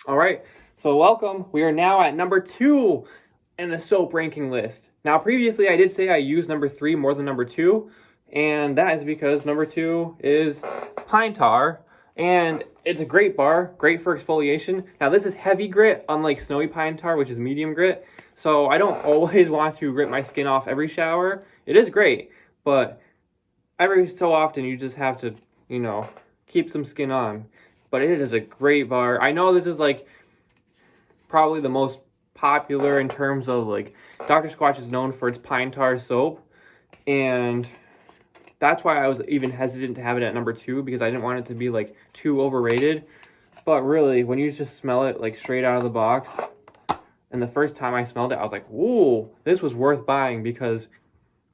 All right, so welcome. We are now at number 2 in the soap ranking list. Now, previously I did say I use number 3 more than number 2, and that is because number 2 is pine tar, and it's a great bar, great for exfoliation. Now, this is heavy grit, unlike snowy pine tar, which is medium grit, so I don't always want to rip my skin off every shower. It is great, but every so often you just have to, keep some skin on. But it is a great bar. I know this is like probably the most popular in terms of like Dr. Squatch is known for its pine tar soap, and that's why I was even hesitant to have it at number 2, because I didn't want it to be like too overrated. But really, when you just smell it like straight out of the box, and the first time I smelled it, I was like, "Ooh, this was worth buying," because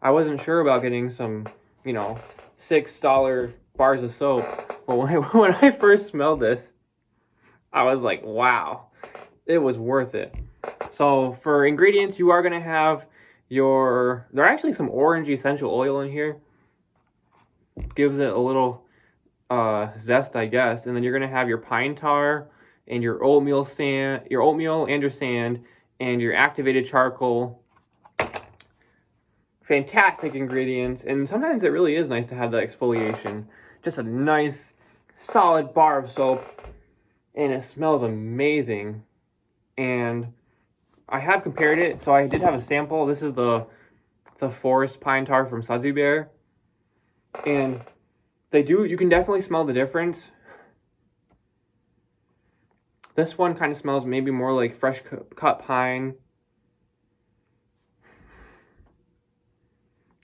I wasn't sure about getting some, $6 bars of soap. But when I first smelled this, I was like, wow, it was worth it. So for ingredients, you are going to have there are actually some orange essential oil in here. Gives it a little zest, I guess. And then you're going to have your pine tar and your oatmeal and your sand and your activated charcoal. Fantastic ingredients, and sometimes it really is nice to have that exfoliation. Just a nice solid bar of soap, and it smells amazing. And I have compared it, so I did have a sample. This is the forest pine tar from Sudsy Bear, and you can definitely smell the difference. This one kind of smells maybe more like fresh cut pine.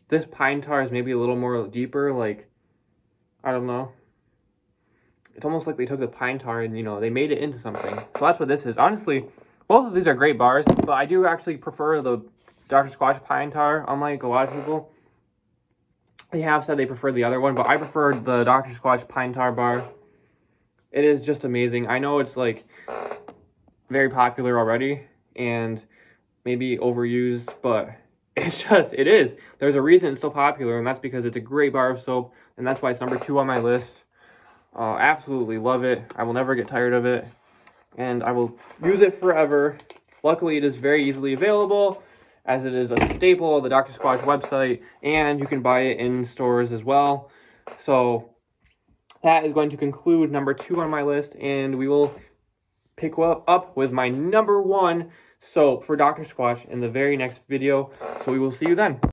This pine tar is maybe a little more deeper, like, I don't know. It's almost like they took the pine tar and, they made it into something. So that's what this is. Honestly, both of these are great bars, but I do actually prefer the Dr. Squatch pine tar, unlike a lot of people. They have said they prefer the other one, but I prefer the Dr. Squatch pine tar bar. It is just amazing. I know it's, like, very popular already and maybe overused, but it is. There's a reason it's still popular, and that's because it's a great bar of soap, and that's why it's number 2 on my list. Absolutely love it. I will never get tired of it, and I will use it forever. Luckily, it is very easily available, as it is a staple of the Dr. Squatch website, and you can buy it in stores as well. So that is going to conclude number 2 on my list, and we will pick up with my number 1 soap for Dr. Squatch in the very next video. So we will see you then.